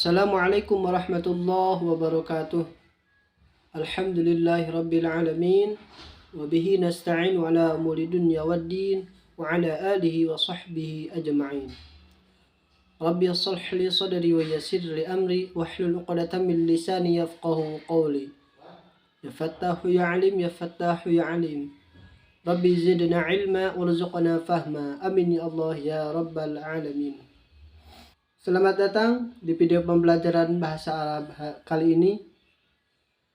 Assalamualaikum warahmatullahi wabarakatuh. Alhamdulillahi rabbil alamin. Wabihi nasta'in ala umuri dunya waddin. Wa ala alihi wa sahbihi ajma'in. Rabbi shrah li sadri wa yassir li amri. Wahlul 'uqdatam min lisani yafqahu qawli. Ya fattahu ya alim, ya fattahu ya alim. Rabbi zidna ilma warzuqna fahma. Amin ya Allah ya rabbal alamin. Selamat datang di video pembelajaran bahasa Arab kali ini.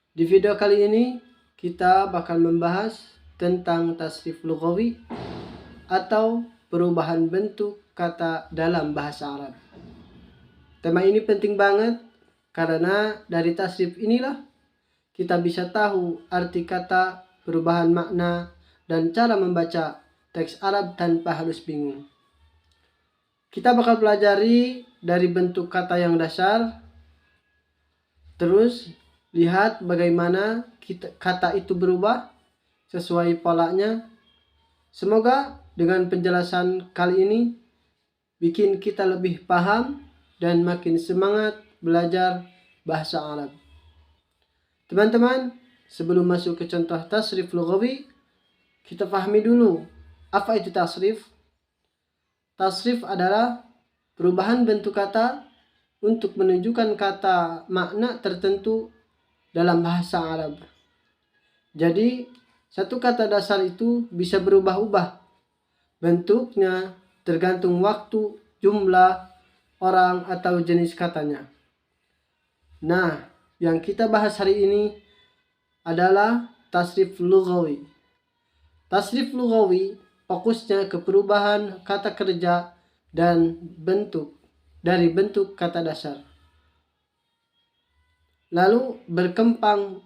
Di video kali ini kita bakal membahas tentang tasrif lughawi atau perubahan bentuk kata dalam bahasa Arab. Tema ini penting banget karena dari tasrif inilah kita bisa tahu arti kata, perubahan makna, dan cara membaca teks Arab tanpa harus bingung. Kita bakal pelajari dari bentuk kata yang dasar, terus lihat bagaimana kata itu berubah sesuai polanya. Semoga dengan penjelasan kali ini bikin kita lebih paham dan makin semangat belajar bahasa Arab. Teman-teman, sebelum masuk ke contoh tasrif lughawi, kita pahami dulu apa itu tasrif. Tasrif adalah perubahan bentuk kata untuk menunjukkan kata makna tertentu dalam bahasa Arab. Jadi, satu kata dasar itu bisa berubah-ubah bentuknya tergantung waktu, jumlah, orang, atau jenis katanya. Nah, yang kita bahas hari ini adalah tasrif lughawi. Tasrif lughawi fokusnya ke perubahan kata kerja dan bentuk dari bentuk kata dasar. Lalu berkembang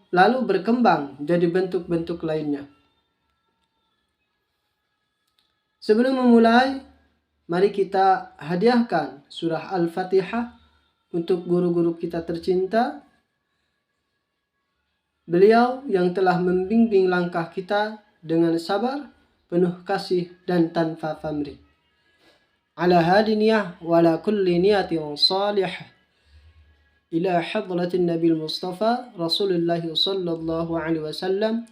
jadi bentuk-bentuk lainnya. Sebelum memulai, mari kita hadiahkan surah Al-Fatihah untuk guru-guru kita tercinta. Beliau yang telah membimbing langkah kita dengan sabar, penuh kasih dan tanpa pamrih. Ala hadi niyah wa ala kulli niyatin salihah. Ila hadratin Nabi Mustafa Rasulullah sallallahu alaihi wasallam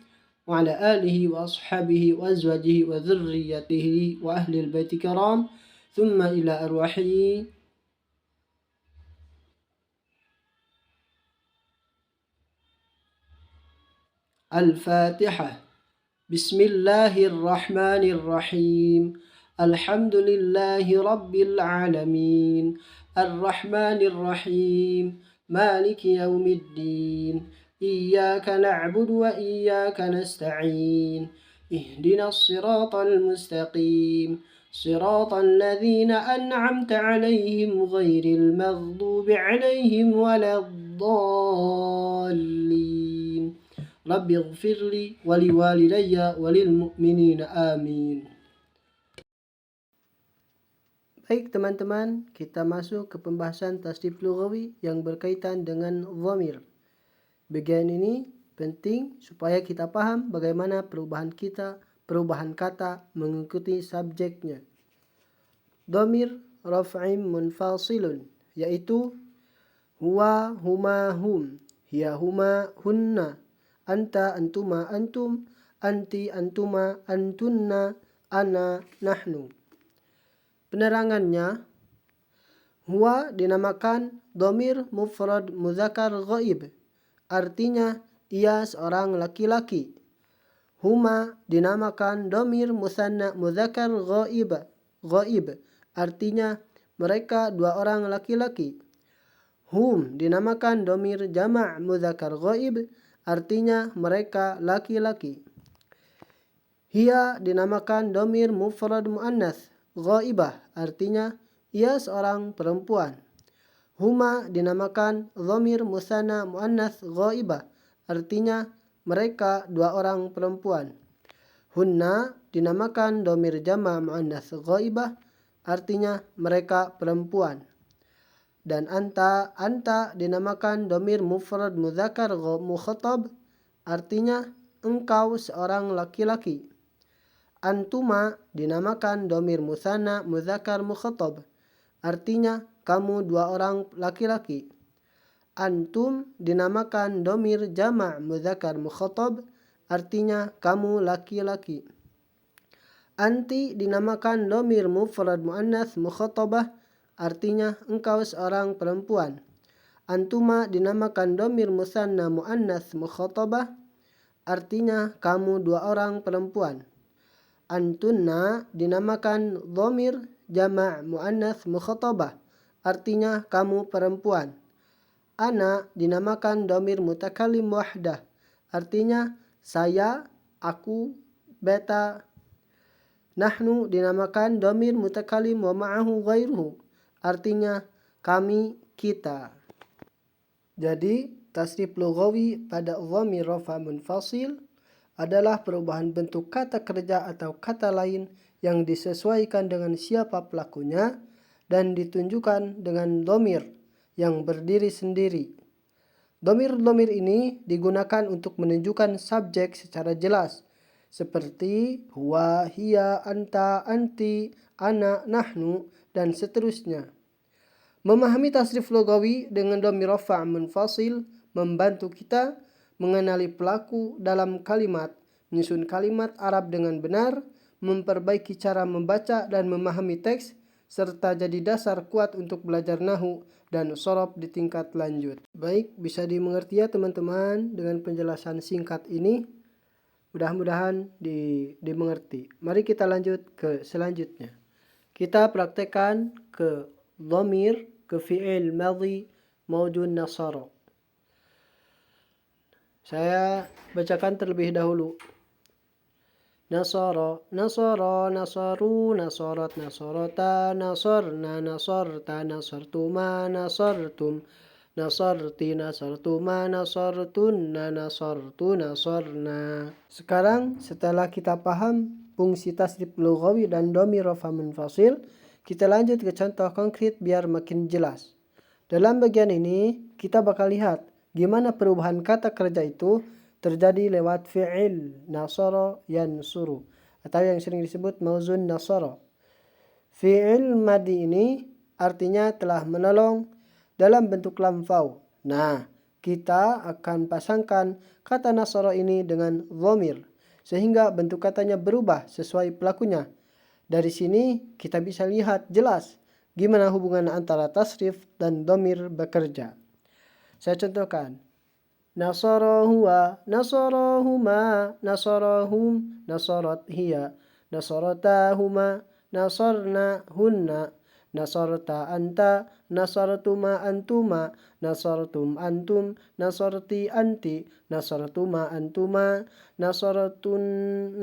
wa ala alihi wa ashabihi wa azwajihi wa dhurriyyatihi wa ahli al-bait kiram thumma ila arwahi Al-Fatihah. Bismillahirrahmanirrahim. Alhamdulillahi rabbil alamin. Ar-Rahmanir-Rahim. Maliki yaumiddin. Iyyaka na'budu wa iyyaka nasta'in. Ihdinas siratal mustaqim. Siratal ladzina an'amta 'alaihim ghairil maghdubi 'alaihim waladdallin. Rabbi ighfirli wali walidayya walil mu'minina amin. Baik teman-teman, kita masuk ke pembahasan tasrif lughawi yang berkaitan dengan dhamir. Bagian ini penting supaya kita paham bagaimana perubahan kata mengikuti subjeknya. Dhamir raf'im munfasilun, yaitu huwa, huma, hum, hiya, huma, hunna, anta, antuma, antum, anti, antuma, antunna, ana, nahnu. Penerangannya, huwa dinamakan dhamir mufrad muzakkar ghaib, artinya ia seorang laki-laki. Huma dinamakan dhamir musanna muzakkar ghaib, artinya mereka dua orang laki-laki. Hum dinamakan dhamir jama' muzakkar ghaib, artinya mereka laki-laki. Hiya dinamakan dhamir mufrad muannas ghaibah, artinya ia seorang perempuan. Huma dinamakan dhamir musanna muannas ghaibah, artinya mereka dua orang perempuan. Hunna dinamakan dhamir jama' muannas ghaibah, artinya mereka perempuan. Dan anta dinamakan dhamir mufrad muzakkar mukhatab, artinya engkau seorang laki-laki. Antuma dinamakan dhamir musanna muzakkar mukhatab, artinya kamu dua orang laki-laki. Antum dinamakan domir jama' mudzakkar mukhatab, artinya kamu laki-laki. Anti dinamakan domir mufrad muannats mukhatabah, artinya engkau seorang perempuan. Antuma dinamakan domir musanna muannats mukhatabah, artinya kamu dua orang perempuan. Antunna dinamakan domir jama' muannats mukhatabah, artinya kamu perempuan. Ana dinamakan domir mutakallim wahdah, artinya saya, aku, beta. Nahnu dinamakan domir mutakallim wa ma'ahu ghairuhu, artinya kami, kita. Jadi tasrif lughawi pada dhamir rafa munfasil adalah perubahan bentuk kata kerja atau kata lain yang disesuaikan dengan siapa pelakunya dan ditunjukkan dengan dhamir yang berdiri sendiri. Dhamir-dhamir ini digunakan untuk menunjukkan subjek secara jelas, seperti huwa, hiya, anta, anti, ana, nahnu, dan seterusnya. Memahami tasrif lughawi dengan dhamir rafa' munfasil membantu kita mengenali pelaku dalam kalimat, menyusun kalimat Arab dengan benar, memperbaiki cara membaca dan memahami teks, serta jadi dasar kuat untuk belajar nahu dan shorof di tingkat lanjut. Baik, bisa dimengerti ya teman-teman dengan penjelasan singkat ini. Mudah-mudahan dimengerti. Mari kita lanjut ke selanjutnya. Kita praktekkan ke dhamir, ke fi'il madhi maujud nasara. Saya bacakan terlebih dahulu. Nasara, nasara, nasaru, nasarat, nasarata, nasarna, nasarta, nasartuma, nasartum, nasarti, nasartuma, nasartunna, nasartu, nasarna. Sekarang setelah kita paham fungsi tasrif lughawi dan dhamir rafa munfasil, kita lanjut ke contoh konkret biar makin jelas. Dalam bagian ini kita bakal lihat gimana perubahan kata kerja itu terjadi lewat fi'il nasara yansuru atau yang sering disebut mauzun nasara. Fi'il madhi ini artinya telah menolong dalam bentuk lam fau. Nah, kita akan pasangkan kata nasara ini dengan dhamir sehingga bentuk katanya berubah sesuai pelakunya. Dari sini kita bisa lihat jelas gimana hubungan antara tasrif dan dhamir bekerja. Saya contohkan. Nasara huwa, nasara huma, nasarahum, nasarat hiya, nasarata huma, nasarna hunna, nasarta anta, nasartuma antuma, nasartum antum, nasarti anti, nasartuma antuma, nasartuna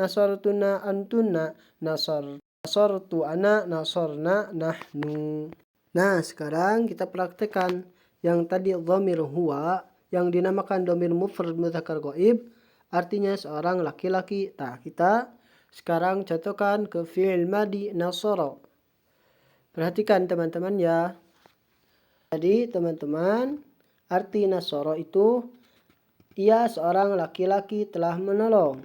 antunna, nasartu ana, nasarna nahnu. Nah, sekarang kita praktekkan yang tadi dhamir huwa yang dinamakan dhamir mufrad mudzakkar ghaib, artinya seorang laki-laki. Nah, kita sekarang contohkan ke fi'il madhi nasara. Perhatikan teman-teman ya. Jadi teman-teman, arti nasara itu ia seorang laki-laki telah menolong.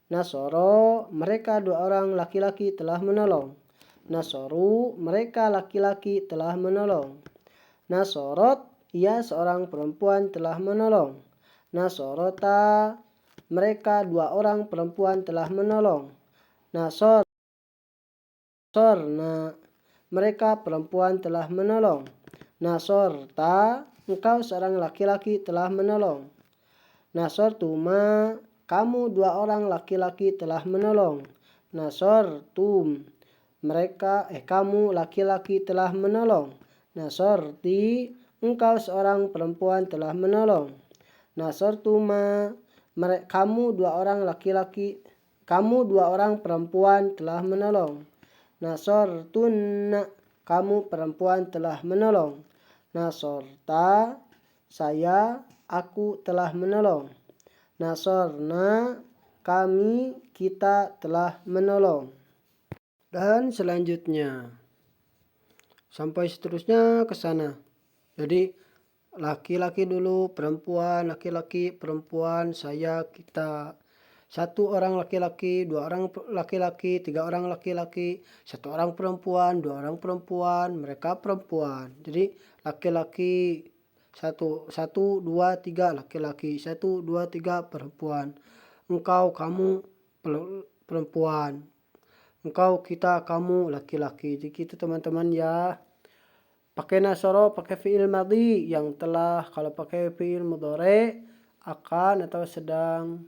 Nasara, mereka dua orang laki-laki telah menolong. Nasaru, mereka laki-laki telah menolong. Nasarat, ia seorang perempuan telah menolong. Nasarata, mereka dua orang perempuan telah menolong. Nasarna, mereka perempuan telah menolong. Nasarta, engkau seorang laki-laki telah menolong. Nasartuma, kamu dua orang laki-laki telah menolong. Nasartum, kamu laki-laki telah menolong. Nasarti, engkau seorang perempuan telah menolong. Nasartuma, kamu dua orang perempuan telah menolong. Nasartunna, kamu perempuan telah menolong. Nasarta, saya, aku telah menolong. Nasarna, kami, kita telah menolong. Dan selanjutnya sampai seterusnya ke sana. Jadi laki-laki dulu, perempuan, laki-laki, perempuan, saya, kita. Satu orang laki-laki, dua orang laki-laki, tiga orang laki-laki, satu orang perempuan, dua orang perempuan, mereka perempuan. Jadi laki-laki Satu, dua, tiga laki-laki. 1, 2, 3 perempuan. Engkau, kamu perempuan. Engkau, kita, kamu laki-laki. Jadi itu teman-teman ya. Pakai nasoro, pakai fi'il madhi yang telah. Kalau pakai fi'il mudhari akan atau sedang.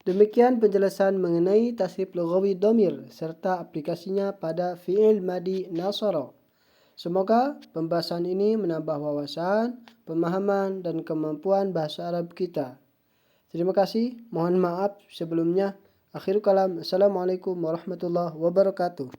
Demikian penjelasan mengenai tasrif lughawi dhamir serta aplikasinya pada fi'il madhi nasara. Semoga pembahasan ini menambah wawasan, pemahaman, dan kemampuan bahasa Arab kita. Terima kasih. Mohon maaf sebelumnya. Akhirul kalam. Assalamualaikum warahmatullahi wabarakatuh.